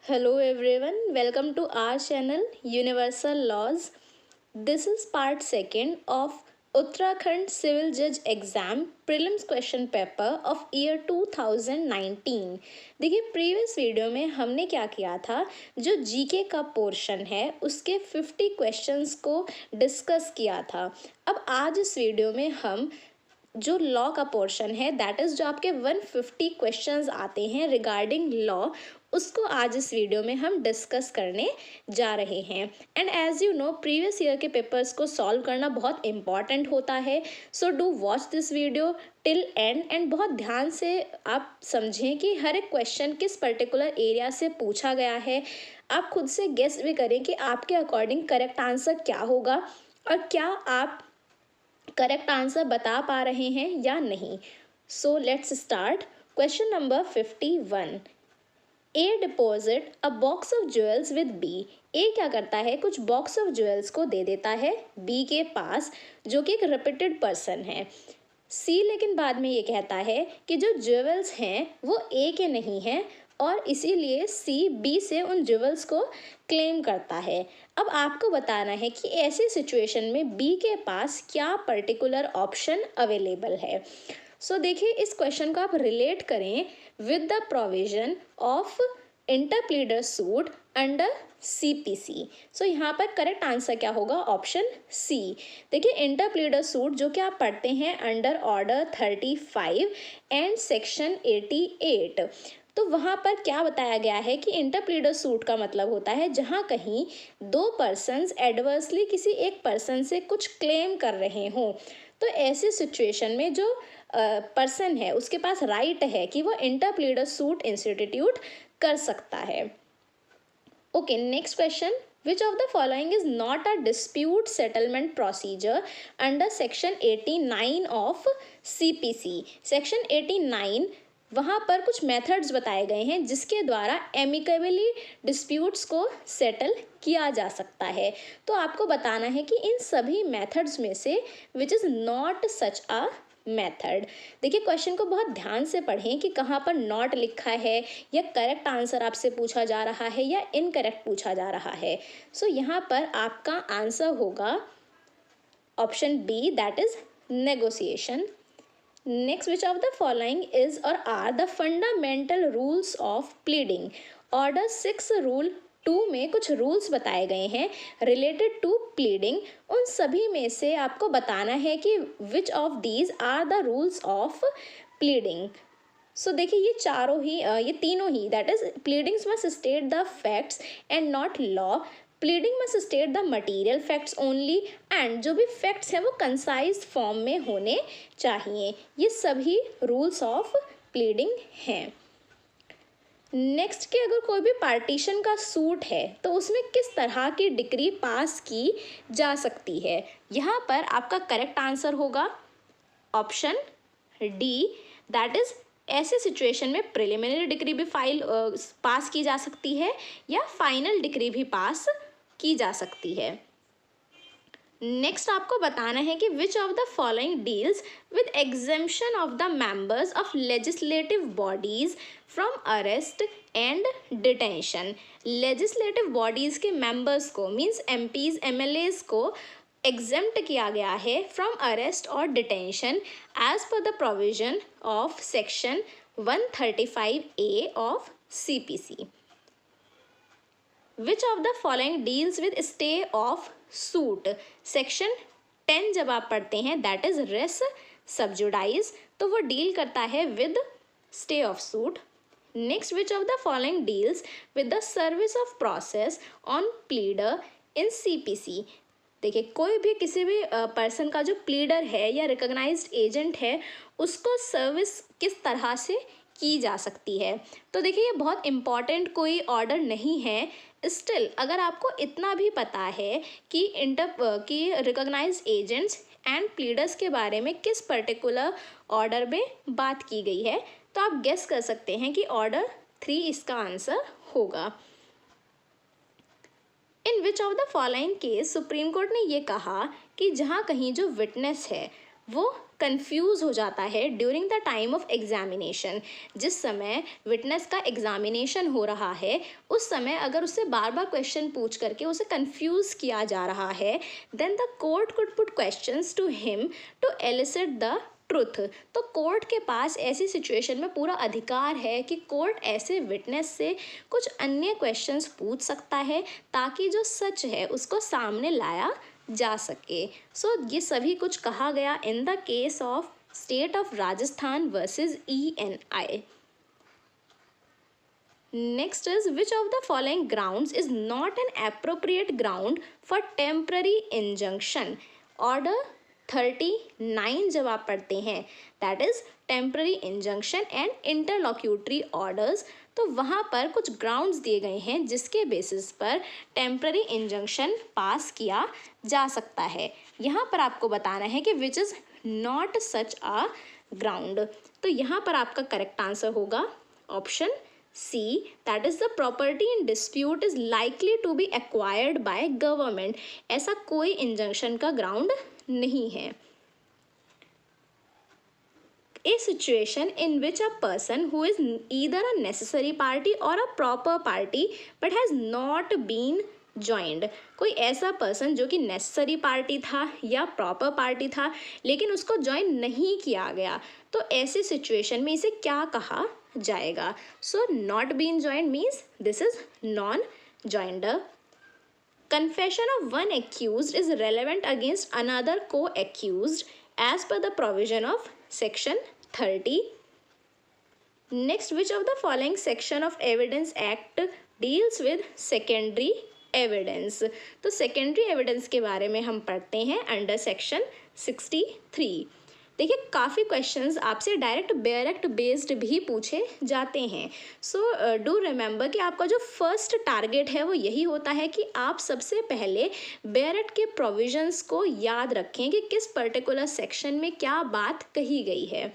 Hello everyone, welcome to our channel Universal Laws. This is part second of Uttarakhand Civil Judge Exam Prelims Question Paper of year 2019. देखिए previous video में हमने क्या किया था, जो GK का portion है उसके 50 क्वेश्चंस को डिस्कस किया था। अब आज इस वीडियो में हम जो लॉ का पोर्शन है दैट इज़ जो आपके 150 क्वेश्चंस आते हैं रिगार्डिंग लॉ, उसको आज इस वीडियो में हम डिस्कस करने जा रहे हैं। And as you know previous year के पेपर्स को सॉल्व करना बहुत इंपॉर्टेंट होता है, so do watch this video till end बहुत ध्यान से आप समझें कि हर एक क्वेश्चन किस पर्टिकुलर एरिया से पूछा गया है। आप खुद से गेस भी करें कि आपके अकॉर्डिंग करेक्ट आंसर क्या होगा और क्या आप करेक्ट आंसर बता पा रहे हैं या नहीं। So let's start. Question number 51। A deposit a box of jewels with B. A क्या करता है, कुछ बॉक्स ऑफ ज्वेल्स को दे देता है बी के पास, जो कि एक रिपीटेड पर्सन है। सी लेकिन बाद में ये कहता है कि जो ज्वेल्स हैं वो ए के नहीं हैं और इसीलिए सी बी से उन ज्वेल्स को क्लेम करता है। अब आपको बताना है कि ऐसी सिचुएशन में बी के पास क्या पर्टिकुलर ऑप्शन अवेलेबल है। सो देखिए इस क्वेश्चन को आप रिलेट करें with the provision of interpleader suit under CPC. So यहाँ पर करेक्ट आंसर क्या होगा, ऑप्शन सी। देखिए इंटरप्लीडर सूट जो कि आप पढ़ते हैं अंडर ऑर्डर 35 एंड सेक्शन 88, तो वहाँ पर क्या बताया गया है कि इंटरप्लीडर सूट का मतलब होता है जहाँ कहीं दो पर्सन्स एडवर्सली किसी एक पर्सन से कुछ क्लेम कर रहे हों। तो ऐसी सिचुएशन में जो पर्सन है उसके पास राइट है कि वो इंटरप्लीडर सूट इंस्टीट्यूट कर सकता है। Okay, next question. Which of the following is not a dispute settlement procedure under section 89 of CPC? Section 89 वहाँ पर कुछ मेथड्स बताए गए हैं जिसके द्वारा एमिकेबली डिस्प्यूट्स को सेटल किया जा सकता है। तो आपको बताना है कि इन सभी मेथड्स में से which is not such a method. देखिए क्वेश्चन को बहुत ध्यान से पढ़ें कि कहाँ पर नॉट लिखा है, या करेक्ट आंसर आपसे पूछा जा रहा है या इनकरेक्ट पूछा जा रहा है। सो यहाँ पर आपका आंसर होगा option B, that is negotiation. Next, which of the following is or are the fundamental rules of pleading? Order 6 rule 2 में कुछ रूल्स बताए गए हैं रिलेटेड टू प्लीडिंग। उन सभी में से आपको बताना है कि which of these are the rules of pleading. So देखिए ये तीनों ही that is pleadings must state the facts and not law, pleading must state the material facts only, and जो भी फैक्ट्स हैं वो कंसाइज फॉर्म में होने चाहिए। ये सभी रूल्स ऑफ प्लीडिंग हैं। नेक्स्ट कि अगर कोई भी पार्टीशन का सूट है तो उसमें किस तरह की डिक्री पास की जा सकती है? यहाँ पर आपका करेक्ट आंसर होगा ऑप्शन डी, दैट इज ऐसे सिचुएशन में प्रिलिमिनरी डिक्री भी पास की जा सकती है या फाइनल डिक्री भी पास की जा सकती है। नेक्स्ट आपको बताना है कि which of the following deals with exemption of the members of legislative bodies from arrest and detention. Legislative bodies के मेंबर्स को मीन्स एमपीज एमएलएज को एग्जेम्प्ट किया गया है फ्रॉम अरेस्ट और detention as per the provision of section 135A of CPC। Which of the following deals with stay of suit? Section 10 जब आप पढ़ते हैं दैट इज रेस सबजुडाइज, तो वो डील करता है with stay of suit. Next, which of the following deals with the service of process on pleader in CPC? देखिए कोई भी किसी भी पर्सन का जो प्लीडर है या रिकॉग्नाइज्ड एजेंट है उसको सर्विस किस तरह से की जा सकती है। तो देखिए ये बहुत इम्पॉर्टेंट कोई ऑर्डर नहीं है, स्टिल अगर आपको इतना भी पता है कि रिकॉग्नाइज्ड एजेंट्स एंड प्लीडर्स के बारे में किस पर्टिकुलर ऑर्डर में बात की गई है तो आप गेस कर सकते हैं कि ऑर्डर 3 इसका आंसर होगा। In which of the following case Supreme Court ने ये कहा कि जहाँ कहीं जो विटनेस है वो कंफ्यूज हो जाता है during the time of examination. जिस समय विटनेस का एग्जामिनेशन हो रहा है उस समय अगर उससे बार बार क्वेश्चन पूछ करके उसे कंफ्यूज किया जा रहा है, then the court could put questions to him to elicit the truth. तो कोर्ट के पास ऐसी सिचुएशन में पूरा अधिकार है कि कोर्ट ऐसे विटनेस से कुछ अन्य क्वेश्चंस पूछ सकता है ताकि जो सच है उसको सामने लाया जा सके। सो ये सभी कुछ कहा गया in the case of state of Rajasthan versus ENI। Next is, which of the following grounds is not an appropriate ground for temporary injunction? Order 39 जब आप पढ़ते हैं, that is temporary injunction and interlocutory orders, तो वहाँ पर कुछ grounds दिए गए हैं जिसके बेसिस पर टेम्पररी इंजंक्शन पास किया जा सकता है। यहाँ पर आपको बताना है कि which is not such a ground. तो यहाँ पर आपका करेक्ट आंसर होगा option C, that is the property in dispute is likely to be acquired by government। ऐसा कोई इंजंक्शन का ग्राउंड नहीं है। A situation in which a person who is either a necessary party or a proper party but has not been joined, कोई ऐसा person जो कि necessary party था या प्रॉपर पार्टी था लेकिन उसको ज्वाइन नहीं किया गया, तो ऐसी सिचुएशन में इसे क्या कहा जाएगा? So not been joined means this is non joinder. Confession of one accused is relevant against another co-accused as per the provision of section 30. Next, which of the following section of Evidence Act deals with secondary evidence? तो secondary evidence के बारे में हम पढ़ते हैं under section 63। देखिए काफ़ी questions आपसे डायरेक्ट बेयर एक्ट बेस्ड भी पूछे जाते हैं। सो डू रिमेंबर कि आपका जो फर्स्ट टारगेट है वो यही होता है कि आप सबसे पहले बेयर एक्ट के प्रोविजंस को याद रखें कि किस पर्टिकुलर सेक्शन में क्या बात कही गई है।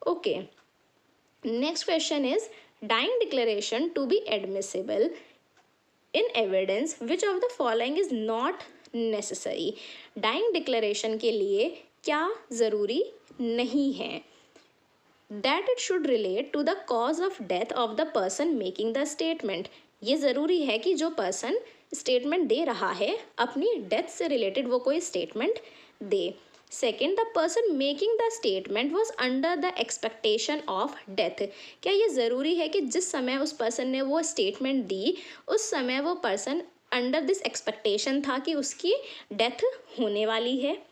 Okay, next question is dying declaration to be admissible in evidence which of the following is not necessary. Dying declaration के लिए क्या ज़रूरी नहीं है? That it should relate to the cause of death of the person making the statement. ये ज़रूरी है कि जो पर्सन स्टेटमेंट दे रहा है अपनी डेथ से रिलेटेड वो कोई statement they. Second, the person making the statement was under the expectation of death. क्या ये ज़रूरी है कि जिस समय उस पर्सन ने वो स्टेटमेंट दी उस समय वो पर्सन अंडर दिस एक्सपेक्टेशन था कि उसकी डेथ होने वाली है?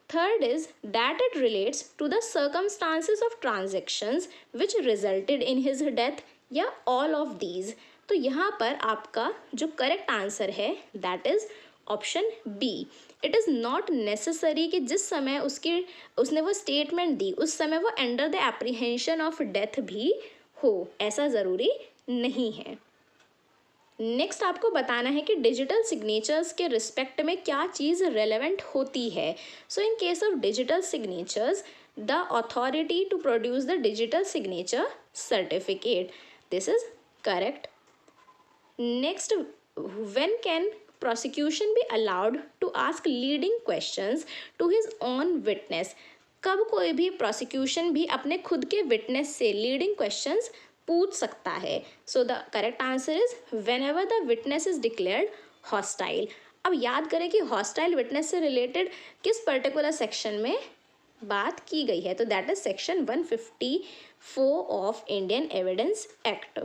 Third is that it relates to the circumstances of transactions which resulted in his death या all of these। तो यहाँ पर आपका जो करेक्ट आंसर है that is option B। It is not necessary कि जिस समय उसने वो स्टेटमेंट दी उस समय वो under the apprehension of death भी हो, ऐसा ज़रूरी नहीं है। नेक्स्ट आपको बताना है कि डिजिटल सिग्नेचर्स के रिस्पेक्ट में क्या चीज़ रेलेवेंट होती है। So in case of digital signatures the authority to produce the digital signature certificate, this is correct. Next, when can prosecution be allowed to ask leading questions to his own witness? कब कोई भी prosecution भी अपने खुद के witness से leading questions पूछ सकता है? So the correct answer is whenever the witness is declared hostile। अब याद करें कि hostile witness से रिलेटेड किस पर्टिकुलर सेक्शन में बात की गई है, तो that is section 154 of Indian evidence act.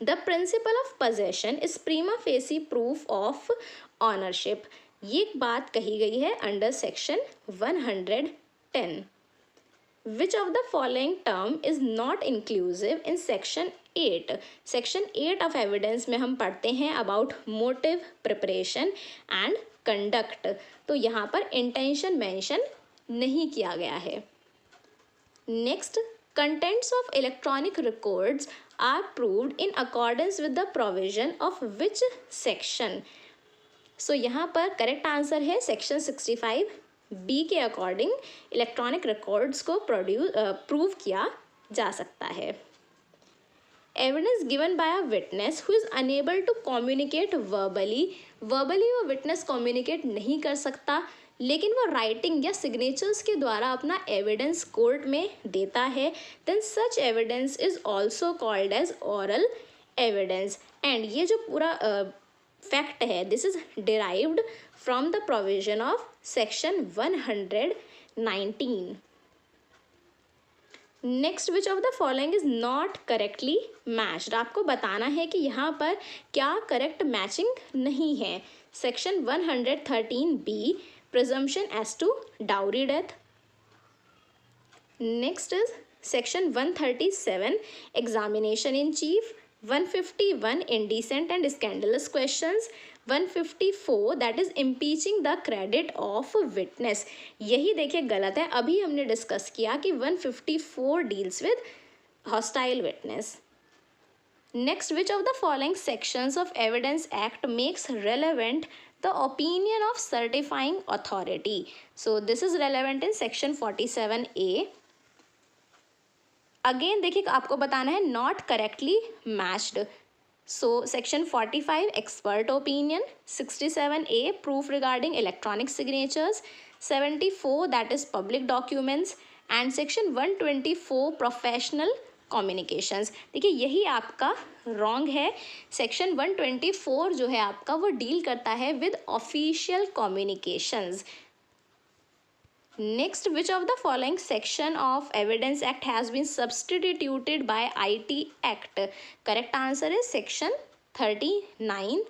The principle of possession is prima facie proof of ownership. ये बात कही गई है under section 110। Which of the following term is not inclusive in section 8? Section 8 of evidence में हम पढ़ते हैं about motive, preparation and conduct. तो यहाँ पर इंटेंशन मेंशन नहीं किया गया है। Next, contents of electronic records are proved in accordance with the provision of which section? So यहाँ पर करेक्ट आंसर है सेक्शन 65 बी के अकॉर्डिंग इलेक्ट्रॉनिक रिकॉर्ड्स को प्रूव किया जा सकता है। Evidence given by a witness who is unable to communicate verbally वो विटनेस कम्युनिकेट नहीं कर सकता लेकिन वो राइटिंग या सिग्नेचर्स के द्वारा अपना एविडेंस कोर्ट में देता है, then such evidence is also called as oral evidence. And ये जो पूरा फैक्ट है, this is derived from the provision of section 119। Next, which of the following is not correctly matched. आपको बताना है कि यहाँ पर क्या करेक्ट मैचिंग नहीं है। Section 113B, presumption as to dowry death. Next is section 137, examination in chief. 151, indecent and scandalous questions. 154, that is impeaching the credit of witness. यही देखिए गलत है, अभी हमने डिस्कस किया कि 154 deals with hostile witness. Next, which of the following sections of Evidence Act makes relevant the opinion of certifying authority? So this is relevant in section 47A. Again देखिए आपको बताना है not correctly matched. So section 45 expert opinion, 67A proof regarding electronic signatures, 74 that is public documents, and section 124 professional communications. देखिए यही आपका wrong है। Section 124 जो है आपका वो डील करता है with official communications. Next, which of the following section of evidence act has been substituted by IT act? Correct answer is section 39।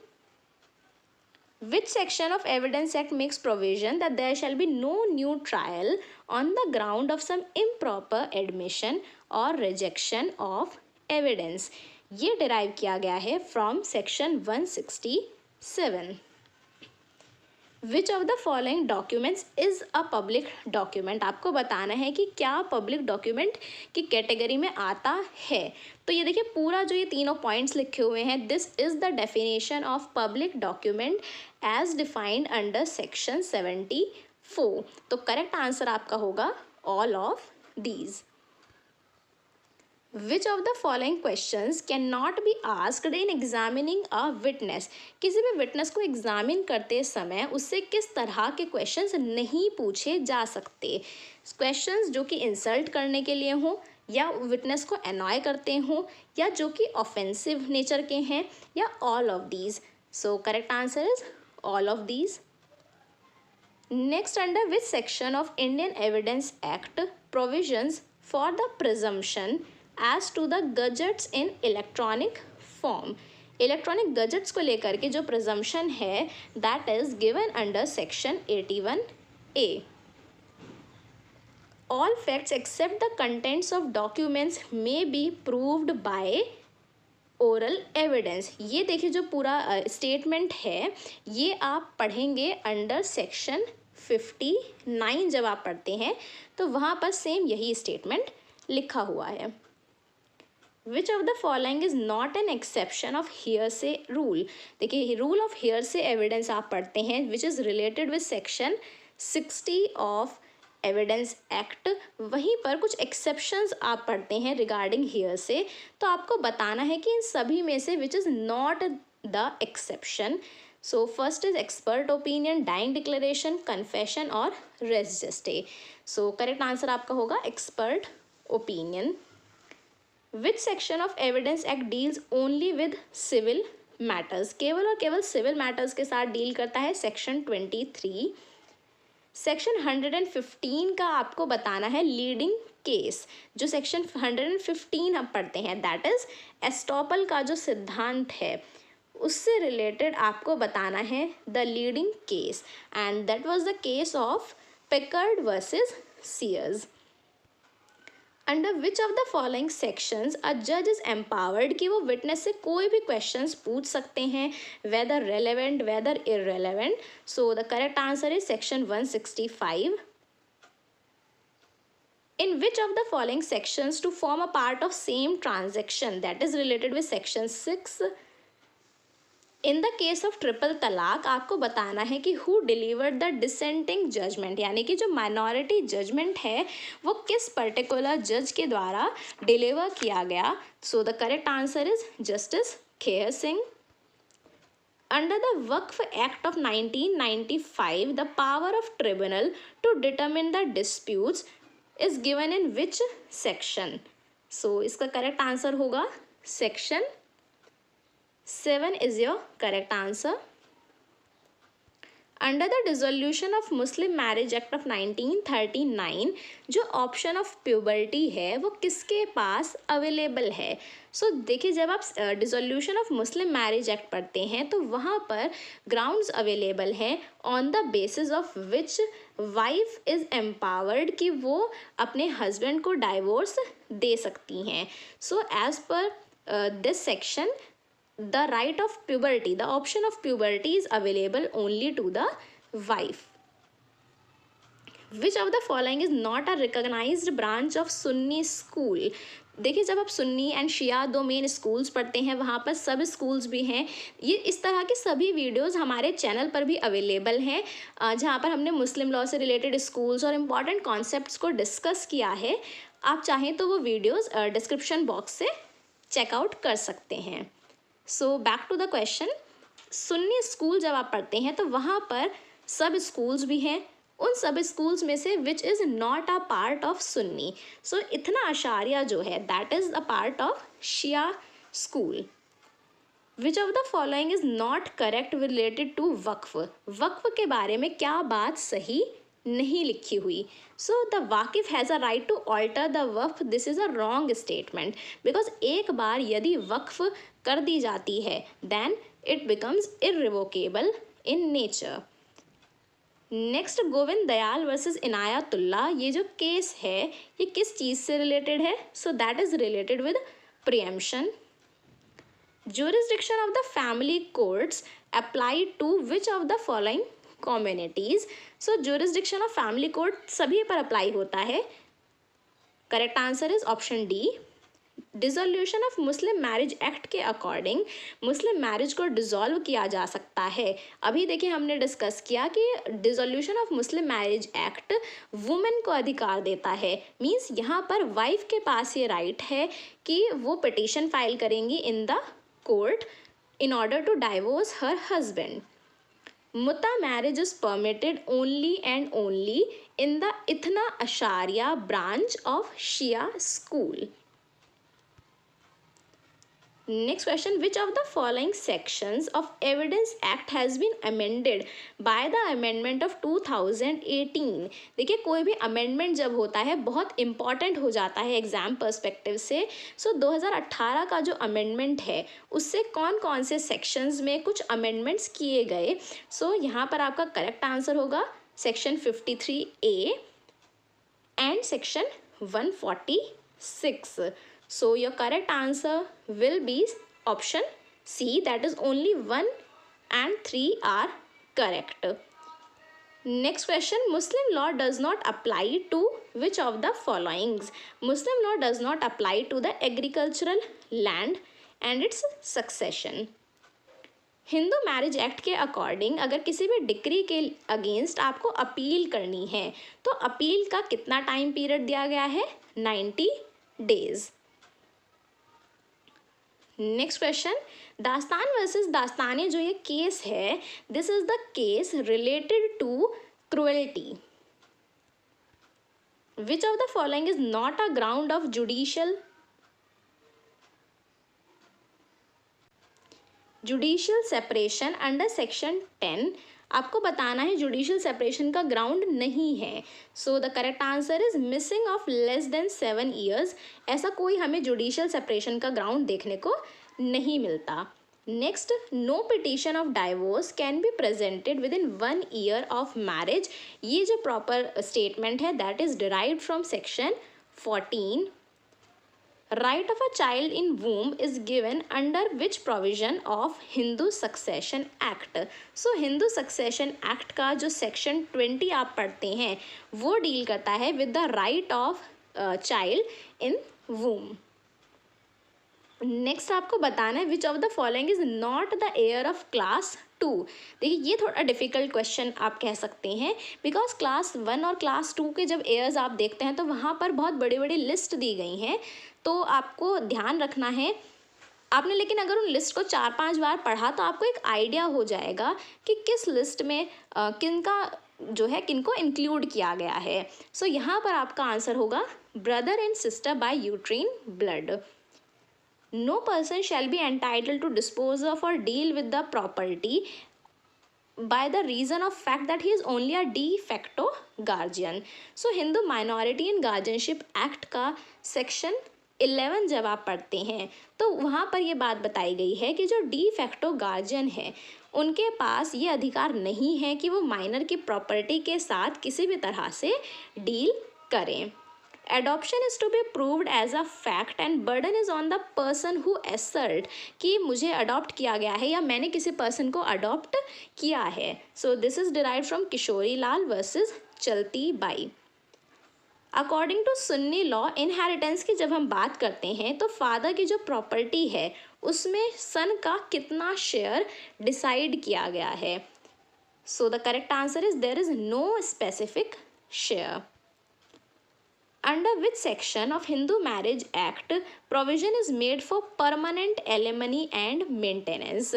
Which section of Evidence Act makes provision that there shall be no new trial on the ground of some improper admission or rejection of evidence? ये derive किया गया है from section 167. Which of the following documents is a public document? आपको बताना है कि क्या public document की कैटेगरी में आता है। तो ये देखिए पूरा जो ये तीनों पॉइंट्स लिखे हुए हैं, this is the definition of public document as defined under section 74। तो करेक्ट आंसर आपका होगा all of these. Which of the following questions cannot be asked in examining a witness? किसी भी विटनेस को एग्जामिन करते समय उससे किस तरह के क्वेश्चंस नहीं पूछे जा सकते? क्वेश्चंस जो कि इंसल्ट करने के लिए हों, या विटनेस को अनॉय करते हों, या जो कि ऑफेंसिव नेचर के हैं, या all of these. So correct answer is all of these. Next, under which section of Indian evidence act provisions for the presumption as to the gadgets in electronic form? Electronic gadgets को लेकर के जो presumption है that is given under section 81A. All facts except the contents of documents may be proved by oral evidence. ये देखिए जो पूरा statement है ये आप पढ़ेंगे अंडर सेक्शन 59। जब आप पढ़ते हैं तो वहाँ पर सेम यही स्टेटमेंट लिखा हुआ है। Which of the following is not an exception of hearsay rule? देखिए रूल ऑफ hearsay एविडेंस आप पढ़ते हैं which is related with section 60 of evidence act. वहीं पर कुछ एक्सेप्शंस आप पढ़ते हैं रिगार्डिंग hearsay, तो आपको बताना है कि इन सभी में से which is not the exception. So first is expert opinion, dying declaration, confession और res gestae. So correct answer आपका होगा expert opinion. Which section of Evidence Act deals only with civil matters? केवल और केवल सिविल मैटर्स के साथ deal करता है सेक्शन 23। सेक्शन 115 का आपको बताना है लीडिंग केस। जो सेक्शन 115 हम पढ़ते हैं दैट इज एस्टॉपल का जो सिद्धांत है उससे रिलेटेड आपको बताना है the leading case, and that was the case of Pickard versus Sears. Under which of the following sections a जज इज एम्पावर्ड कि वो विटनेस से कोई भी क्वेश्चंस पूछ सकते हैं whether relevant whether irrelevant? So the correct answer is section 165। In which of the following sections to form a part of same transaction, that is related with section 6? In the case of triple talaq आपको बताना है कि who delivered the dissenting judgment, यानी कि जो minority judgement है वो किस पर्टिकुलर जज के द्वारा डिलीवर किया गया। सो the correct answer is justice Khehar Singh. Under the Waqf Act of 1995, the power of tribunal to determine the disputes is given in which section? So इसका correct answer होगा section 7 is your correct answer. Under the dissolution of Muslim marriage act of 1939 जो option of puberty है वो किसके पास available है? सो देखिए, जब आप dissolution of Muslim marriage act पढ़ते हैं तो वहाँ पर ग्राउंड्स अवेलेबल हैं on the basis of which wife is empowered कि वो अपने हस्बैंड को डाइवोर्स दे सकती हैं. So as per this section, the right of puberty, the option of puberty is available only to the wife. Which of the following is not a recognized branch of Sunni school? देखिए, जब आप Sunni and शिया दो main schools पढ़ते हैं, वहाँ पर सब schools भी हैं. ये इस तरह के सभी वीडियोस हमारे चैनल पर भी अवेलेबल हैं, जहाँ पर हमने मुस्लिम लॉ से रिलेटेड स्कूल्स और इम्पॉर्टेंट कॉन्सेप्ट्स को डिस्कस किया है. आप चाहें तो वो वीडियोस डिस्क्रिप्शन बॉक्स से चेकआउट कर सकते हैं. So back to the question, Sunni school जब आप पढ़ते हैं तो वहाँ पर सब स्कूल्स भी हैं. उन सब स्कूल्स में से which is not a part of Sunni. So Ithna Ashariya जो है that is a part of Shia school. Which of the following is not correct related to waqf. Waqf के बारे में क्या बात सही नहीं लिखी हुई? So the wakif has a right to alter the waqf. This is a wrong statement because एक बार यदि वक्फ कर दी जाती है then it becomes irrevocable in nature. Next, Govind Dayal versus Inayatullah, ये जो केस है ये किस चीज़ से रिलेटेड है? So that is related with preemption. jurisdiction of the family courts apply to which of the following communities? So jurisdiction of family court सभी पर apply होता है. Correct answer is option D. Dissolution of Muslim marriage act के according मुस्लिम marriage को dissolve किया जा सकता है. अभी देखिए, हमने डिस्कस किया कि dissolution of Muslim marriage act women को अधिकार देता है. मींस यहाँ पर वाइफ के पास ये राइट है कि वो पिटीशन फाइल करेंगी in the court in order to divorce her husband. Mutta marriage is permitted only and only in the Ithna Ashariya branch of Shia school. Next question, which of the following sections of Evidence Act has been amended by the amendment of 2018? देखिए, कोई भी amendment जब होता है बहुत important हो जाता है एग्जाम पर्सपेक्टिव से. सो 2018 का जो अमेंडमेंट है उससे कौन कौन से सेक्शंस में कुछ अमेंडमेंट्स किए गए? सो यहाँ पर आपका करेक्ट आंसर होगा section 53A and section 146. So your correct answer will be option C, that is only 1 and 3 are correct. Next question, Muslim law does not apply to which of the followings? Muslim law does not apply to the agricultural land and its succession. Hindu marriage act के according अगर किसी भी decree के against आपको appeal करनी है तो appeal का कितना टाइम पीरियड दिया गया है? 90 days. Next question, Dastane versus Dastane जो ये केस है this is the case related to cruelty. Which of the following is not a ground of judicial separation under section 10. आपको बताना है जुडिशियल सेपरेशन का ग्राउंड नहीं है. So the correct answer is missing of less than 7 years. ऐसा कोई हमें judicial separation का ग्राउंड देखने को नहीं मिलता. Next, no petition of divorce can be presented within 1 year of marriage. ये जो प्रॉपर स्टेटमेंट है that is derived from section 14. Right of a child in womb is given under which provision of Hindu Succession Act? So Hindu Succession Act का जो section 20 आप पढ़ते हैं वो deal करता है with the right of child in womb. Next आपको बताना है which of the following is not the heir of class 2. देखिए, ये थोड़ा डिफिकल्ट क्वेश्चन आप कह सकते हैं बिकॉज क्लास 1 और क्लास 2 के जब एयर्स आप देखते हैं तो वहाँ पर बहुत बड़ी बड़ी लिस्ट दी गई हैं. तो आपको ध्यान रखना है आपने लेकिन अगर उन लिस्ट को 4-5 बार पढ़ा तो आपको एक आइडिया हो जाएगा कि किस लिस्ट में किनका जो है किनको इंक्लूड किया गया है। सो यहाँ पर आपका आंसर होगा brother and sister by uterine blood. No person shall be entitled to dispose of और deal with the property by the reason of fact that he is only a de facto guardian. So Hindu minority in guardianship act का section 11 जब आप पढ़ते हैं तो वहाँ पर ये बात बताई गई है कि जो डी फैक्टो गार्जियन है उनके पास ये अधिकार नहीं है कि वो माइनर की प्रॉपर्टी के साथ किसी भी तरह से डील करें। Adoption is to be proved as a fact and burden is on the person who assert कि मुझे अडॉप्ट किया गया है या मैंने किसी पर्सन को अडॉप्ट किया है। So this is derived from Kishori Lal versus Chalti Bai. According to Sunni law inheritance की जब हम बात करते हैं तो फादर की जो प्रॉपर्टी है उसमें सन का कितना शेयर डिसाइड किया गया है। So the correct answer is there is no specific share. Under which section of Hindu Marriage Act provision is made for permanent alimony and maintenance?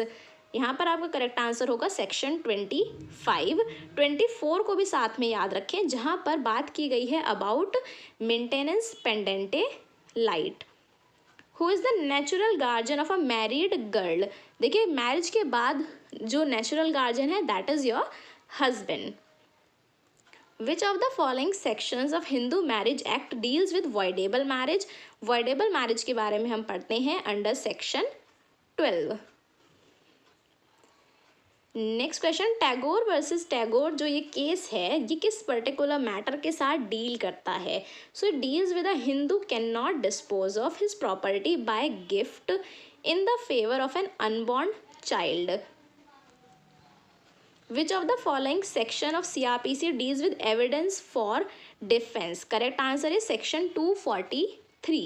यहाँ पर आपका करेक्ट आंसर होगा सेक्शन 25। 24 को भी साथ में याद रखें जहाँ पर बात की गई है about maintenance pendente lite. Who is the natural guardian of a married girl? देखिए मैरिज के बाद जो नेचुरल गार्जियन है that is your husband. Which of the following sections of Hindu Marriage Act deals with voidable marriage? Voidable marriage के बारे में हम पढ़ते हैं under section 12। Next question, Tagore versus Tagore जो ये केस है ये किस पर्टिकुलर मैटर के साथ डील करता है? So it deals with a Hindu cannot dispose of his property by gift in the favour of an unborn child. Which of the following section of CRPC deals with evidence for defense? Correct answer is section 243.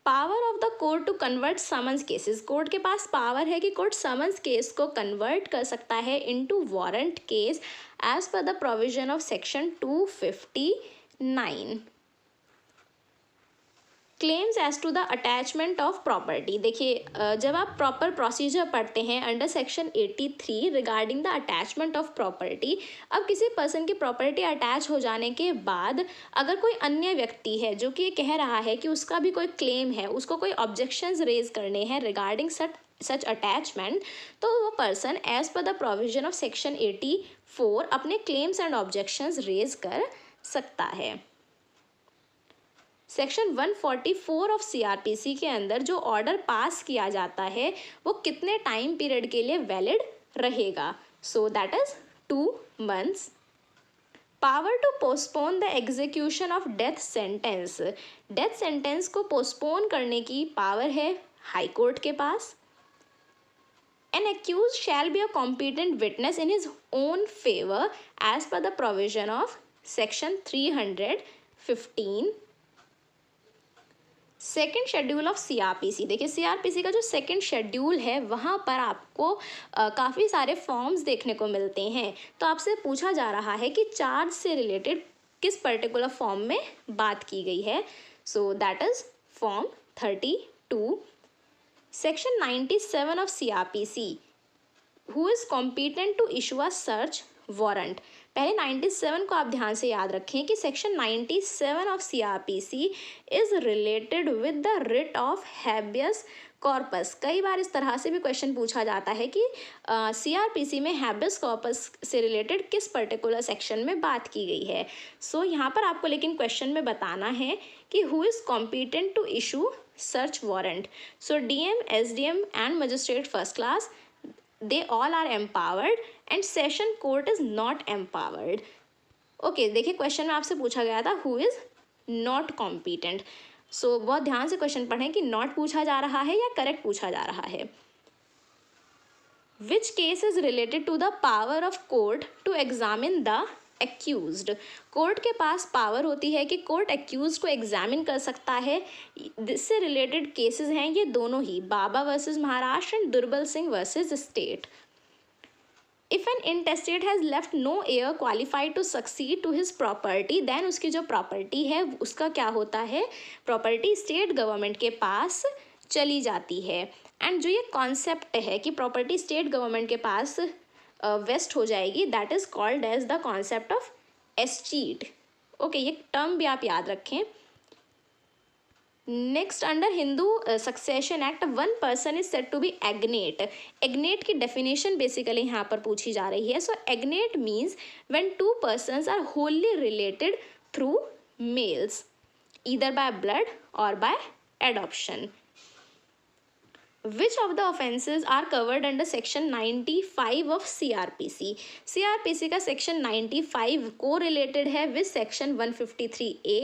Power of the court to convert summons cases. Court के पास power है कि court summons case को convert कर सकता है into warrant case as per the provision of section 259. Claims as to the attachment of property. देखिए जब आप प्रॉपर प्रोसीजर पढ़ते हैं under section 83 regarding the attachment of property, अब किसी पर्सन की प्रॉपर्टी अटैच हो जाने के बाद अगर कोई अन्य व्यक्ति है जो कि कह रहा है कि उसका भी कोई क्लेम है, उसको कोई ऑब्जेक्शंस रेज करने हैं रिगार्डिंग सच अटैचमेंट, तो वो person as per the provision of section 84 अपने क्लेम्स एंड ऑब्जेक्शंस रेज कर सकता है। सेक्शन 144 ऑफ सीआरपीसी के अंदर जो ऑर्डर पास किया जाता है वो कितने टाइम पीरियड के लिए वैलिड रहेगा? So that is 2 months। Power to postpone the execution of death sentence. Death sentence को पोस्टपोन करने की पावर है हाई कोर्ट के पास। An accused shall be a competent witness in his own favour as per the provision of section 315। Second schedule of CrPC. देखिए CrPC का जो second schedule है वहाँ पर आपको काफ़ी सारे फॉर्म्स देखने को मिलते हैं। तो आपसे पूछा जा रहा है कि चार्ज से रिलेटेड किस पर्टिकुलर फॉर्म में बात की गई है। So that is form 32। Section 97 of CrPC, who is competent to issue a search warrant. पहले 97 को आप ध्यान से याद रखें कि section 97 of CrPC is related with the writ of habeas corpus. कई बार इस तरह से भी क्वेश्चन पूछा जाता है कि सीआरपीसी में हैबियस कॉर्पस से रिलेटेड किस पर्टिकुलर सेक्शन में बात की गई है। सो यहाँ पर आपको लेकिन क्वेश्चन में बताना है कि who is competent to issue search warrant. So DM, SDM and magistrate first class, they all are empowered and session court is not empowered. Okay देखिए क्वेश्चन में आपसे पूछा गया था हु इज़ नॉट कॉम्पिटेंट। सो बहुत ध्यान से क्वेश्चन पढ़ें कि नॉट पूछा जा रहा है या करेक्ट पूछा जा रहा है। Which case is related to the power of court to examine the accused. Court के पास पावर होती है कि कोर्ट एक्यूज को एग्जामिन कर सकता है। इससे रिलेटेड केसेस हैं ये दोनों ही, Baba versus Maharashtra and Durbal Singh versus state. If an intestate has left no heir qualified to succeed to his property, then उसकी जो प्रॉपर्टी है उसका क्या होता है, प्रॉपर्टी स्टेट गवर्नमेंट के पास चली जाती है। एंड जो ये कॉन्सेप्ट है कि प्रॉपर्टी स्टेट गवर्नमेंट के पास वेस्ट हो जाएगी, that is called as the concept of escheat. Okay, ये टर्म भी आप याद रखें। Next, under Hindu succession act one person is said to be agnate. Agnate की डेफिनेशन बेसिकली यहाँ पर पूछी जा रही है। So agnate means when two persons are wholly related through males, either by blood और by adoption. Which of the offences are covered under section 95 of CRPC? CRPC का section 95 co-related है with section 153A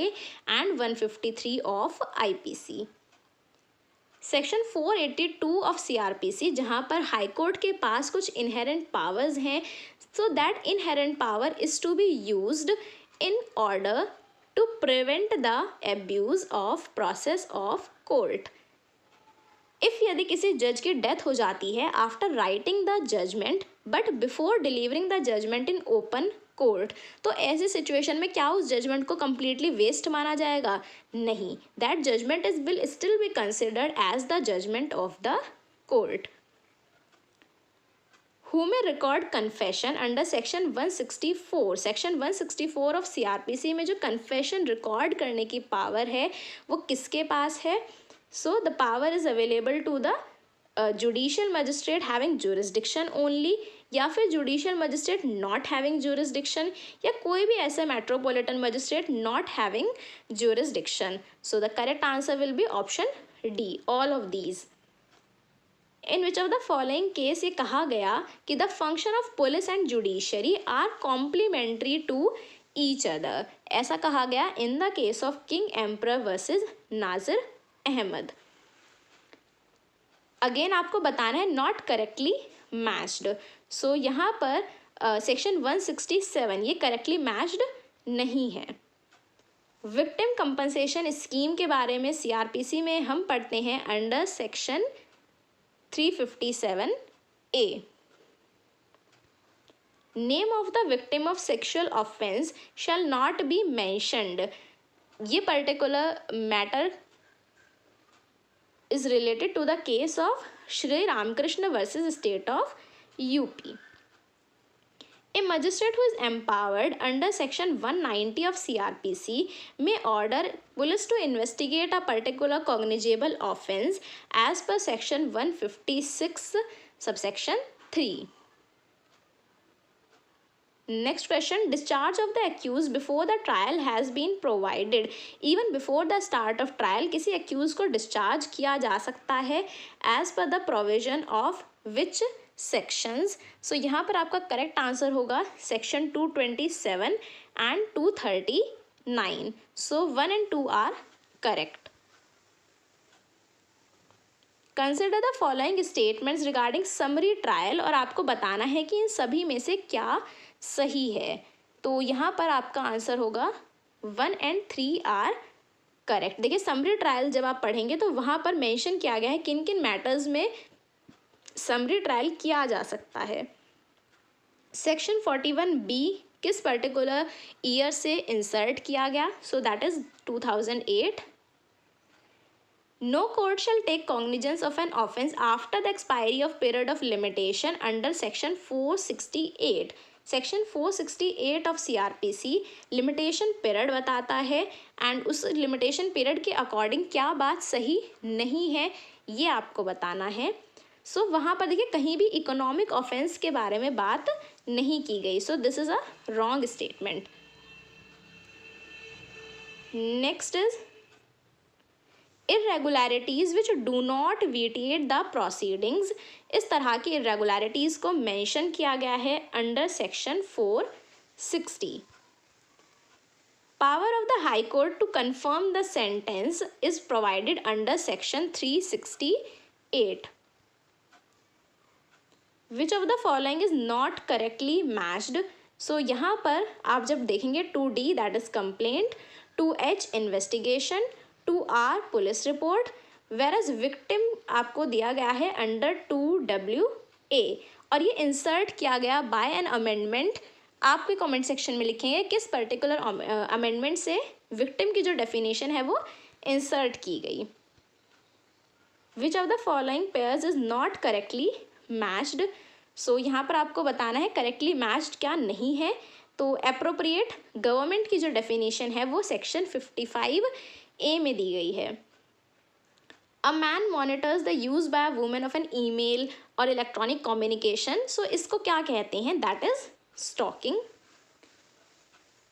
and 153 of IPC. Section 482 of CRPC, जहाँ पर high court के पास कुछ inherent powers हैं, so that inherent power is to be used in order to prevent the abuse of process of court. If यदि किसी जज की death हो जाती है after writing the judgment but before delivering the judgment in open court, तो ऐसी situation में क्या उस जजमेंट को कम्प्लीटली वेस्ट माना जाएगा? नहीं, that judgment is will still be considered as the judgment of the court. Who may record confession under section 164? Section 164 of CRPC में जो कन्फेशन रिकॉर्ड करने की पावर है वो किसके पास है? So the power is available to the judicial magistrate having jurisdiction only, या फिर judicial magistrate not having jurisdiction, या कोई भी ऐसा metropolitan magistrate not having jurisdiction. So the correct answer will be option D, all of these. In which of the following case ये कहा गया कि the function of police and judiciary are complementary to each other? ऐसा कहा गया in the case of King Emperor versus Nazir Ahmad. Again आपको बताना है नॉट करेक्टली मैच्ड। सो यहाँ पर सेक्शन 167 ये करेक्टली मैच्ड नहीं है। विक्टिम कंपनसेशन स्कीम के बारे में CRPC में हम पढ़ते हैं under section 357A। Name of the victim of sexual offence shall not be mentioned. ये particular matter is related to the case of Shri Ramakrishna versus State of UP. A magistrate who is empowered under section 190 of CRPC may order police to investigate a particular cognizable offence as per section 156 subsection 3. Next question, discharge of the accused before the trial has been provided. Even before the start of trial किसी accused को discharge किया जा सकता है as per the provision of which sections? So यहाँ पर आपका correct answer होगा section 227 and 239. So 1 and 2 are correct. Consider the following statements regarding summary trial, और आपको बताना है कि इन सभी में से क्या सही है। तो यहाँ पर आपका आंसर होगा 1 and 3 आर करेक्ट। देखिए समरी ट्रायल जब आप पढ़ेंगे तो वहाँ पर मेंशन किया गया है किन किन मैटर्स में समरी ट्रायल किया जा सकता है। सेक्शन 41B किस पर्टिकुलर ईयर से इंसर्ट किया गया? सो that is 2008। No court shall take cognizance of an offence after the expiry of period of limitation under section 468. Section 468 of CRPC limitation period बताता है एंड उस लिमिटेशन पीरियड के according क्या बात सही नहीं है ये आपको बताना है। सो वहाँ पर देखिए कहीं भी इकोनॉमिक ऑफेंस के बारे में बात नहीं की गई। So this is a wrong statement. Next is irregularities which do not vitiate the proceedings. इस तरह की इरेगुलरिटीज़ को मेंशन किया गया है under section 460। Power of the high court to confirm the sentence is provided under section 368। Which of the following is not correctly matched. So यहाँ पर आप जब देखेंगे 2D that is complaint, 2H investigation, 2R police report, वेरस victim आपको दिया गया है अंडर 2WA और ये इंसर्ट किया गया बाय एन अमेंडमेंट। आपके कमेंट सेक्शन में लिखेंगे किस पर्टिकुलर अमेंडमेंट से विक्टिम की जो डेफिनेशन है वो इंसर्ट की गई। Which of the following pairs is not correctly matched. So यहाँ पर आपको बताना है करेक्टली मैच्ड क्या नहीं है। तो अप्रोप्रिएट गवर्नमेंट की जो डेफिनेशन है वो सेक्शन 55A में दी गई है। A man monitors the use by a women of an email और इलेक्ट्रॉनिक कम्युनिकेशन। सो इसको क्या कहते हैं, that is stalking.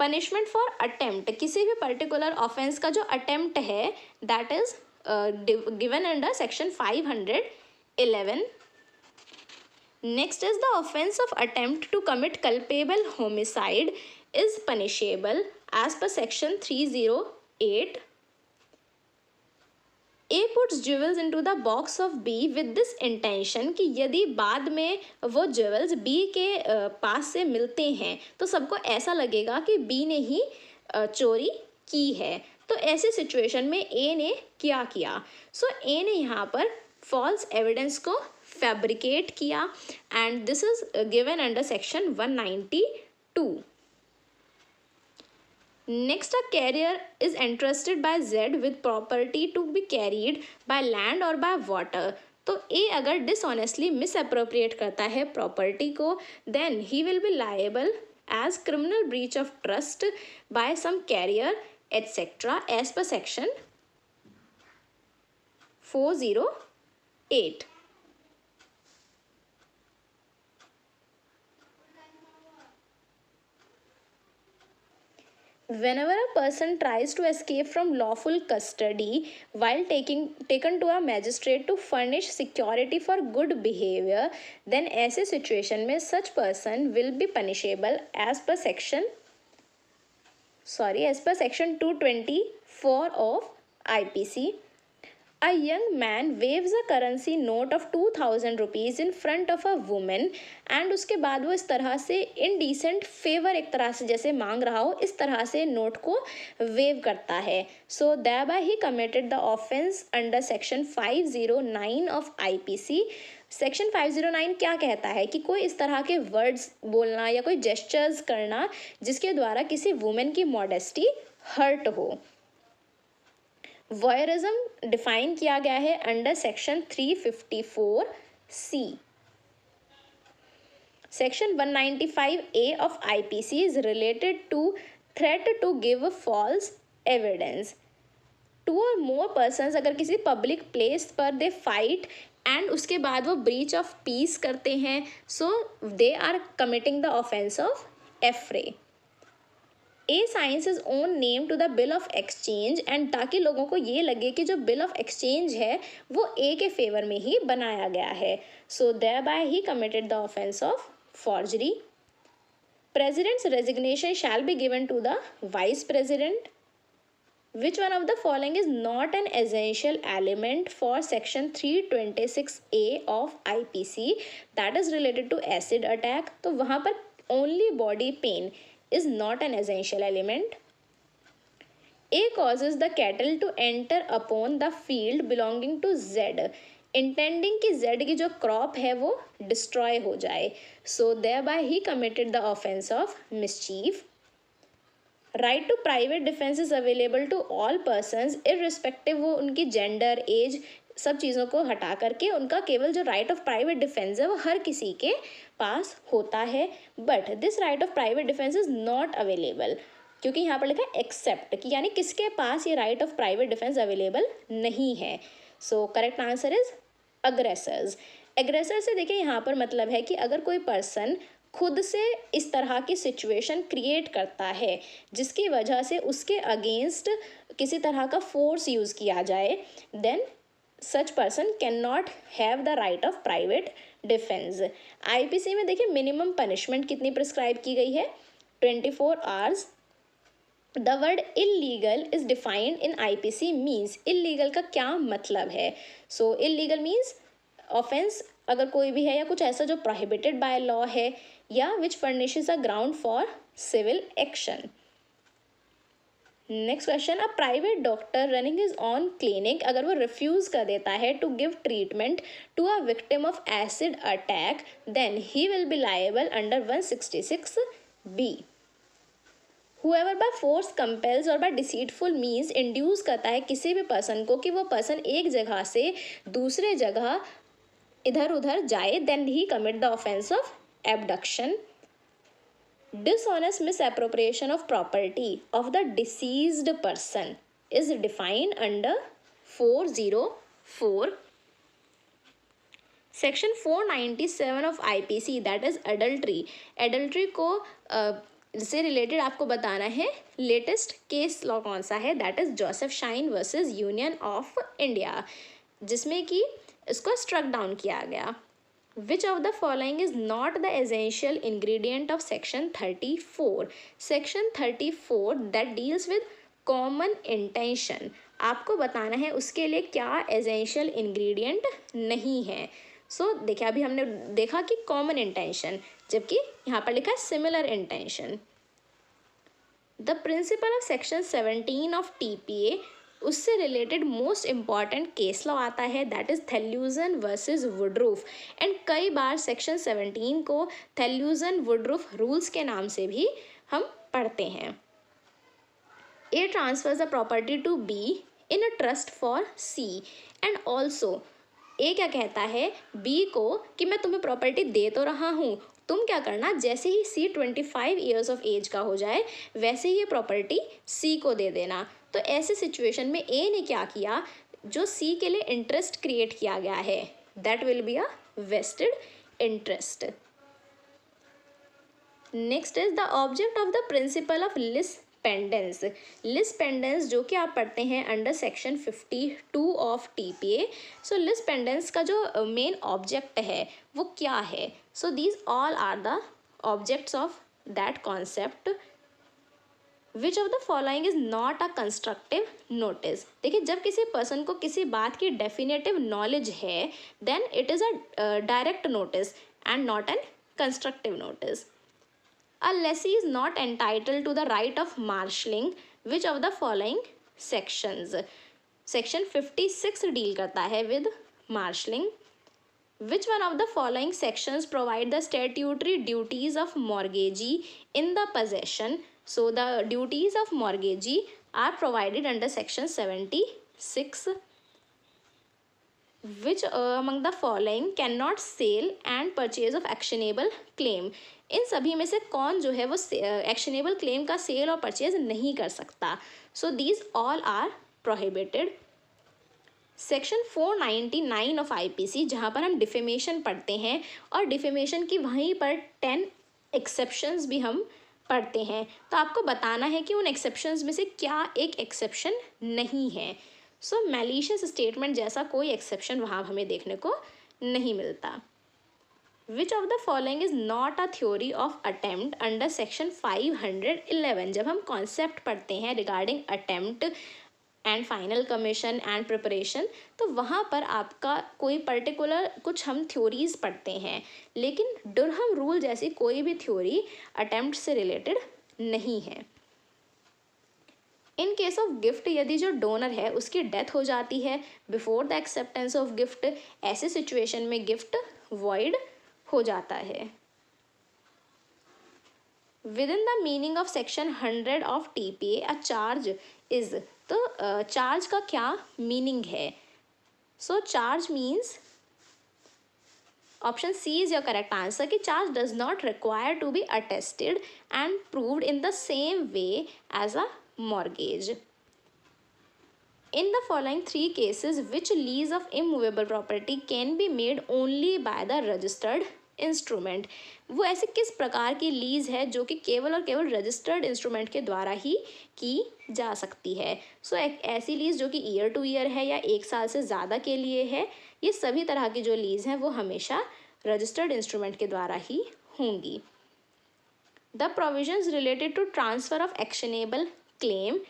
Punishment for attempt, किसी भी पर्टिकुलर ऑफेंस का जो अटेम्प्ट है that is given under section 511। Next is the offence of attempt to commit culpable homicide is punishable as per section 308। A puts jewels into the box of B with this intention कि यदि बाद में वो jewels B के पास से मिलते हैं तो सबको ऐसा लगेगा कि B ने ही चोरी की है। तो ऐसी सिचुएशन में A ने क्या किया, सो A ने यहाँ पर फॉल्स एविडेंस को फैब्रिकेट किया and this is given under section 192। Next, a carrier is entrusted by Z with property to be carried by land or by water. तो A अगर dishonestly misappropriate करता है प्रॉपर्टी को then he will be liable as criminal breach of trust by some carrier etc. as per section 408. Whenever a person tries to escape from lawful custody while taken to a magistrate to furnish security for good behavior, then ऐसे situation में such person will be punishable as per section 224 of IPC. A young man waves a currency note of 2000 rupees in front of a woman and उसके बाद वो इस तरह से indecent favor एक तरह से जैसे मांग रहा हो इस तरह से नोट को वेव करता है। So thereby he committed the offense under section 509 of IPC. Section 509 क्या कहता है कि कोई इस तरह के वर्ड्स बोलना या कोई जेस्चर्स करना जिसके द्वारा किसी वुमेन की मॉडेस्टी हर्ट हो। वॉयरिज्म डिफाइन किया गया है under section 354C. Section 195A of IPC is related to threat to give false evidence. 2 और मोर पर्सन्स अगर किसी पब्लिक प्लेस पर दे फाइट एंड उसके बाद वो ब्रीच ऑफ पीस करते हैं so they are committing the offence of affray. A signs his own name to the bill of exchange and ताकि लोगों को ये लगे कि जो bill of exchange है वो A के फेवर में ही बनाया गया है। So thereby he committed the offense of forgery. President's resignation shall be given to the vice president. Which one of the following is not an essential element for section 326A of IPC that is related to acid attack? तो वहाँ पर only body pain is not an essential element. A causes the cattle to enter upon the field belonging to Z, intending कि Z की जो crop है वो destroy हो जाए. So thereby he committed the offense of mischief. Right to private defense is available to all persons irrespective वो उनकी gender, age सब चीज़ों को हटा करके उनका केवल जो राइट ऑफ प्राइवेट डिफेंस है वो हर किसी के पास होता है। But this right of private defence is not available क्योंकि यहाँ पर लिखा है एक्सेप्ट कि यानी किसके पास ये right of private defence available नहीं है। So correct answer is aggressors. Aggressor से देखिए यहाँ पर मतलब है कि अगर कोई पर्सन खुद से इस तरह की सिचुएशन क्रिएट करता है जिसकी वजह से उसके अगेंस्ट किसी तरह का फोर्स यूज़ किया जाए then such person cannot have the right of private defense. IPC में देखिए मिनिमम पनिशमेंट कितनी प्रिस्क्राइब की गई है 24 hours. The word illegal is defined in IPC means illegal का क्या मतलब है। So illegal means offense अगर कोई भी है या कुछ ऐसा जो prohibited by law है या which furnishes a ground for civil action. Next question, a private doctor running his own clinic अगर वो रिफ्यूज़ कर देता है to give treatment to a victim of acid attack then he will be liable under 166B. whoever by force compels और by deceitful means induce करता है किसी भी पर्सन को कि वो पर्सन एक जगह से दूसरे जगह इधर उधर जाए, then he commit the offense of abduction. Dishonest misappropriation of property of the deceased person is defined under 404. Section 497 of IPC that is adultery. Adultery को से रिलेटेड आपको बताना है लेटेस्ट केस लॉ कौन सा है, that is Joseph shine versus union of India, जिसमें कि इसको स्ट्रक डाउन किया गया. विच of the following is not the essential ingredient of section 34. Section 34 that deals with common intention. आपको बताना है उसके लिए क्या एसेंशियल इंग्रेडिएंट नहीं है. सो देखिए अभी हमने देखा कि कॉमन इंटेंशन, जबकि यहाँ पर लिखा है similar intention. The principle of section 17 of TPA, उससे related most important case law आता है that is Thellusson versus Woodruff. And कई बार सेक्शन 17 को थेल्यूजन वुडरूफ रूल्स के नाम से भी हम पढ़ते हैं. A transfers the property to B in a trust for C. And also A क्या कहता है बी को कि मैं तुम्हें प्रॉपर्टी दे तो रहा हूँ, तुम क्या करना, जैसे ही सी 25 ईयर्स ऑफ एज का हो जाए वैसे ही ये प्रॉपर्टी सी को दे देना. तो ऐसे सिचुएशन में ए ने क्या किया, जो सी के लिए इंटरेस्ट क्रिएट किया गया है that will be a vested interest. Next is the object of the principle of lis pendens. Lis pendens जो कि आप पढ़ते हैं under section 52 of TPA. So lis pendens का जो मेन ऑब्जेक्ट है वो क्या है. So these all are the objects of that concept. Which of the following is not a constructive notice. देखिए जब किसी पर्सन को किसी बात की डेफिनेटिव नॉलेज है then it is a direct notice and not an constructive notice. A lessee is not entitled to the right of marshalling. Which of the following sections? Section 56 deal करता है with marshalling. Which one of the following sections provide the statutory duties of mortgagee in the possession? So the duties of mortgagee are provided under section 76. Which among the following cannot sell and purchase of actionable claim? इन सभी में से कौन जो है वो actionable claim का sale और purchase नहीं कर सकता. So these all are prohibited. Section 499 of IPC जहाँ पर हम डिफेमेशन पढ़ते हैं और डिफेमेशन की वहीं पर 10 एक्सेप्शंस भी हम पढ़ते हैं. तो आपको बताना है कि उन एक्सेप्शंस में से क्या एक एक्सेप्शन नहीं है. सो मैलिशियस स्टेटमेंट जैसा कोई एक्सेप्शन वहाँ हमें देखने को नहीं मिलता. Which of the following is not a theory of attempt under section 511. जब हम कॉन्सेप्ट पढ़ते हैं regarding attempt and final commission and preparation तो वहाँ पर आपका कोई पर्टिकुलर कुछ हम थ्योरीज पढ़ते हैं, लेकिन डुरहम रूल जैसी कोई भी थ्योरी अटेम्प्ट से रिलेटेड नहीं है. इन केस ऑफ गिफ्ट यदि जो डोनर है उसकी डेथ हो जाती है before the acceptance of gift, ऐसे सिचुएशन में गिफ्ट वॉइड हो जाता है. Within the meaning of section 100 of TPA a charge is. तो चार्ज का क्या मीनिंग है. So charge means option C is your correct answer कि charge does not require to be attested and proved in the same way as a mortgage. In the following 3 cases, which lease of immovable property can be made only by the registered instrument? वो ऐसे किस प्रकार की lease है जो कि केवल और केवल रजिस्टर्ड इंस्ट्रूमेंट के द्वारा ही की जा सकती है. सो एक ऐसी लीज जो कि ईयर टू ईयर है या 1 साल से ज़्यादा के लिए है, ये सभी तरह की जो लीज हैं वो हमेशा रजिस्टर्ड इंस्ट्रूमेंट के द्वारा ही होंगी. The provisions related to transfer of actionable claim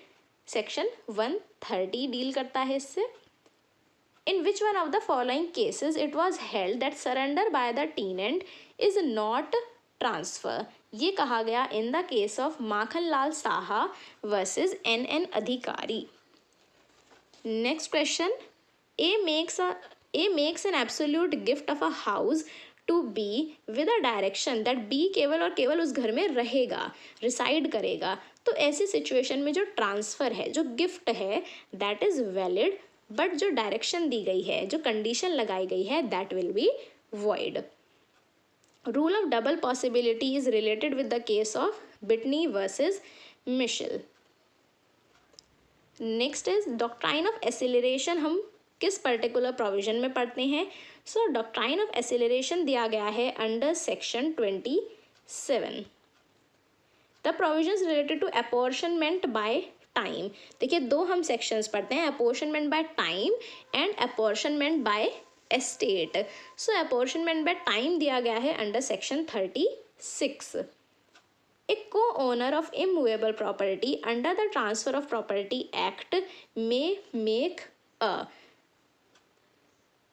section 130 deal करता है इससे. In which one of the following cases it was held that surrender by the tenant is not transfer. ये कहा गया in the case of Makhan Lal Saha versus NN Adhikari. Next question. A makes an absolute gift of a house to B with a direction that B केवल और केवल उस घर में रहेगा, रिसाइड करेगा, तो ऐसी सिचुएशन में जो ट्रांसफ़र है, जो गिफ्ट है, दैट इज़ वैलिड, बट जो डायरेक्शन दी गई है, जो कंडीशन लगाई गई है, that will B void. Rule of double possibility is related with the case of Bitney versus Michel. Next is doctrine of acceleration. हम किस पर्टिकुलर प्रोविजन में पढ़ते हैं? सो डॉक्ट्राइन ऑफ एक्सेलरेशन दिया गया है under section 27. The provisions related to apportionment by time. देखिए दो हम सेक्शंस पढ़ते हैं, apportionment by time and apportionment by estate. So apportionment by time दिया गया है under section 36. A co-owner of immovable property under the Transfer of Property Act may make a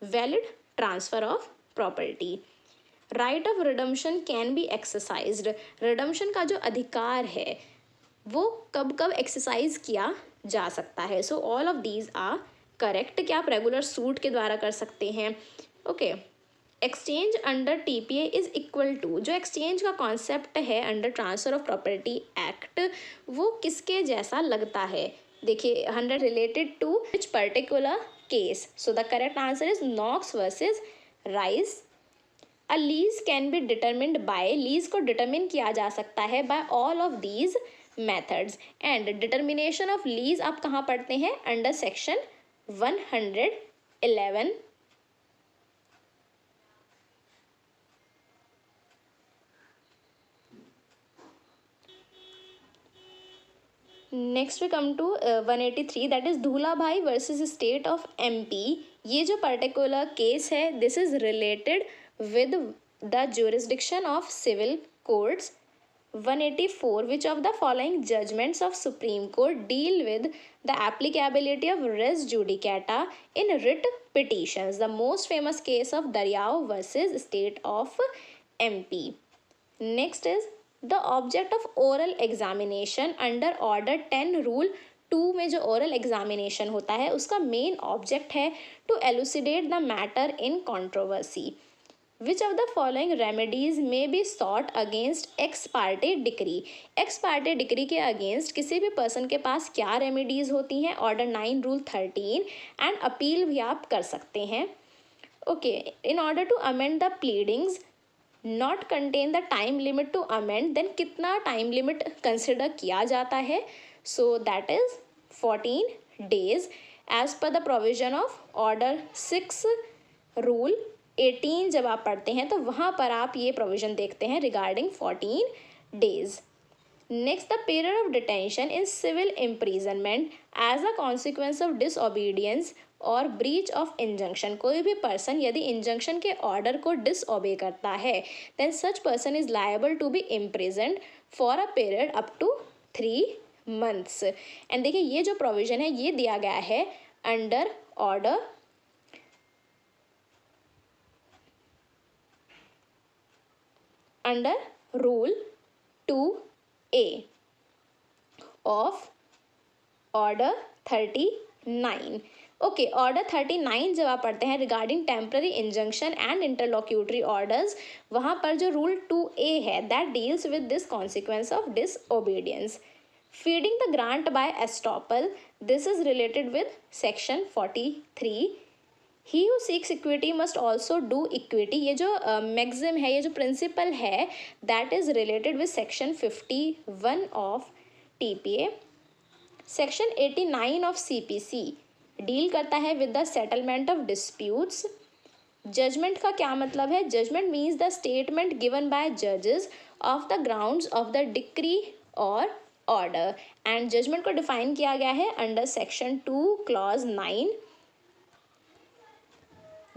valid transfer of property. Right of redemption can be exercised. Redemption का जो अधिकार है वो कब कब एक्सरसाइज किया जा सकता है. So all of these are correct. क्या आप रेगुलर सूट के द्वारा कर सकते हैं? Okay. Exchange under TPA is equal to, जो एक्सचेंज का कॉन्सेप्ट है under transfer of property act, वो किसके जैसा लगता है? देखिए under related to which particular case. So the correct answer is Knox versus Rice. A lease can be determined by, lease को डिटरमिन किया जा सकता है bye all of these methods. And determination of lease आप कहाँ पढ़ते हैं? Under section 111. Next we come to 183, that is Dhulabhai versus state of MP. ये जो पर्टिकुलर केस है, this is related with the jurisdiction of civil courts. 184, which of the following judgments of Supreme Court deal with the applicability of res judicata in writ petitions? The most famous case of Daryao versus state of MP. Next is the object of oral examination under order 10 rule 2 में जो oral examination होता है उसका main object है to elucidate the matter in controversy. Which of the following remedies may be sought against ex parte decree? Ex parte decree के against किसी भी person के पास क्या रेमेडीज होती हैं? ऑर्डर 9 रूल 13 एंड अपील भी आप कर सकते हैं. Okay. In order to amend the pleadings not contain the time limit to amend, then कितना टाइम लिमिट कंसिडर किया जाता है? So that is 14 days as per the provision of order 6 rule 18. जब आप पढ़ते हैं तो वहाँ पर आप ये प्रोविजन देखते हैं regarding 14 days. Next, the period of detention in civil imprisonment as a consequence of disobedience और ब्रीच ऑफ इंजंक्शन. कोई भी पर्सन यदि इंजंक्शन के ऑर्डर को डिसओबे करता है then such person is liable to be imprisoned for a period up to 3 months. And देखिए ये जो प्रोविजन है ये दिया गया है under order under rule 2A of order 39. Okay. Order 39 जब आप पढ़ते हैं regarding temporary injunction and interlocutory orders, वहाँ पर जो रूल 2A है that deals with this consequence of disobedience. Feeding the grant by estoppel, this is related with section 43. He who seeks equity must also do equity. ये जो maxim है, ये जो principle है that is related with section 51 of TPA. Section 89 of CPC deal करता है with the settlement of disputes. Judgment का क्या मतलब है? Judgment means the statement given by जजेस of the grounds of the decree और ऑर्डर. एंड जजमेंट को define किया गया है under section 2 clause 9.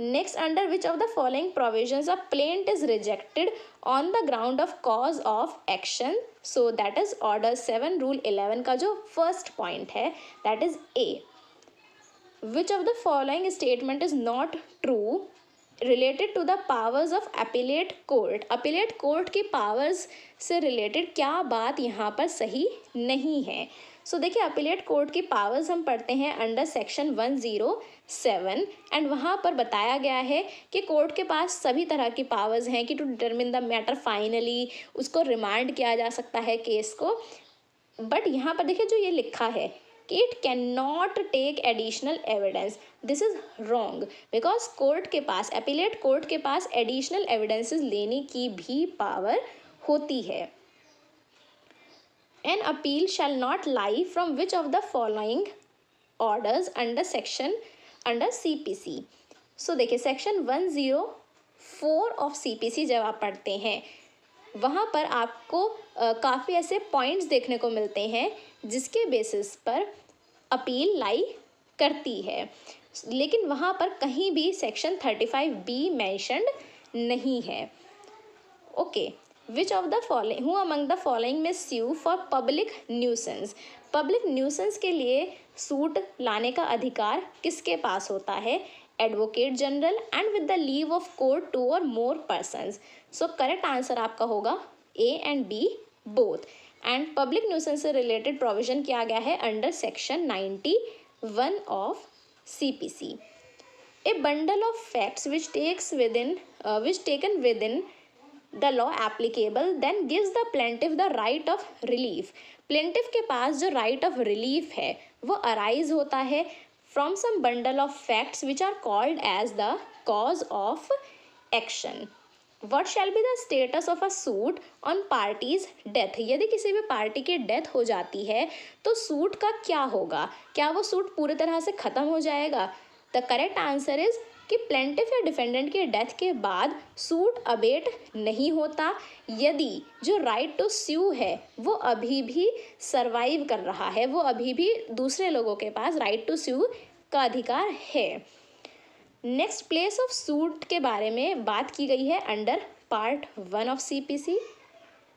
Next, under which of the following provisions a plaint is rejected on the ground of cause of action? So that is order 7 rule 11 का जो first point है that is A. Which of the following statement is not true related to the powers of appellate court? appellate court की powers से related क्या बात यहाँ पर सही नहीं है? सो देखिए appellate court की powers हम पढ़ते हैं अंडर सेक्शन 10 7 एंड वहाँ पर बताया गया है कि कोर्ट के पास सभी तरह की पावर्स हैं कि to determine the matter finally, उसको रिमांड किया जा सकता है केस को। बट यहाँ पर देखिए जो ये लिखा है कि it cannot take additional evidence, this is wrong, because court के पास, अपीलेट कोर्ट के पास एडिशनल एविडेंसेस लेने की भी पावर होती है। An appeal shall not lie from which of the following orders under CPC। सो देखिए सेक्शन 104 ऑफ CPC जब आप पढ़ते हैं वहाँ पर आपको काफ़ी ऐसे पॉइंट्स देखने को मिलते हैं जिसके बेसिस पर अपील लाई करती है, लेकिन वहाँ पर कहीं भी सेक्शन 35B मेंशन्ड नहीं है। Okay, which of the following who among the following may sue for public nuisance. Public nuisance के लिए सूट लाने का अधिकार किसके पास होता है? Advocate general and with the leave of court 2 और मोर पर्सन्स। सो करेक्ट आंसर आपका होगा A and B both. And public nuisance से रिलेटेड प्रोविजन किया गया है under section 91 of CPC। A bundle of facts which taken within the law applicable then gives the plaintiff the right of relief। plaintiff के पास जो right of relief है वो arise होता है from some bundle of facts which are called as the cause of action। What shall be the status of a suit on party's death। यदि किसी भी party की डेथ हो जाती है तो सूट का क्या होगा? क्या वो सूट पूरी तरह से ख़त्म हो जाएगा? द करेक्ट आंसर इज कि प्लेंटिफ या डिफेंडेंट की डेथ के बाद सूट अबेट नहीं होता यदि जो राइट टू स्यू है वो अभी भी सर्वाइव कर रहा है, वो अभी भी दूसरे लोगों के पास राइट टू स्यू का अधिकार है। नेक्स्ट, प्लेस ऑफ सूट के बारे में बात की गई है under part 1 of CPC।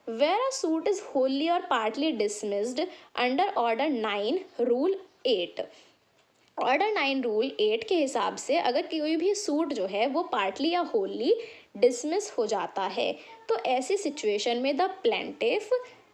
Where a suit is wholly और partly dismissed under order 9 rule 8। Order 9 rule 8 के हिसाब से अगर कोई भी सूट जो है वो पार्टली या होली डिसमिस हो जाता है तो ऐसी सिचुएशन में the plaintiff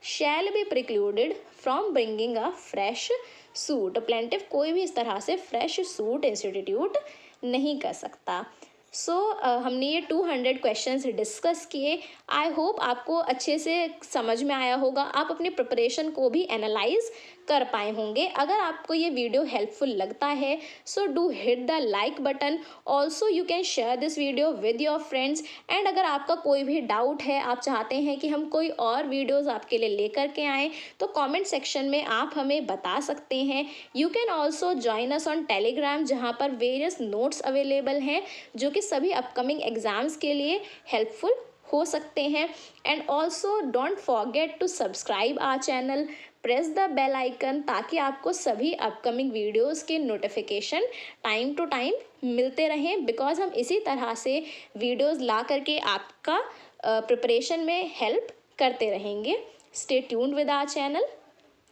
shall be precluded from bringing a fresh suit. Plaintiff कोई भी इस तरह से फ्रेश सूट इंस्टीट्यूट नहीं कर सकता। सो हमने ये 200 क्वेश्चंस डिस्कस किए। आई होप आपको अच्छे से समझ में आया होगा, आप अपने प्रिपरेशन को भी एनालाइज कर पाए होंगे। अगर आपको ये वीडियो हेल्पफुल लगता है so do hit the like button. Also you can share this video with your friends. And अगर आपका कोई भी डाउट है, आप चाहते हैं कि हम कोई और वीडियोज़ आपके लिए लेकर के आएँ तो कॉमेंट सेक्शन में आप हमें बता सकते हैं। You can also join us on Telegram जहाँ पर वेरियस नोट्स अवेलेबल हैं जो कि सभी अपकमिंग एग्जाम्स के लिए हेल्पफुल हो सकते हैं। And also don't forget to subscribe our channel, press the bell icon ताकि आपको सभी अपकमिंग वीडियोस के नोटिफिकेशन टाइम टू टाइम मिलते रहें, बिकॉज हम इसी तरह से वीडियोस ला करके आपका प्रिपरेशन में हेल्प करते रहेंगे। Stay tuned with our channel.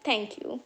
Thank you.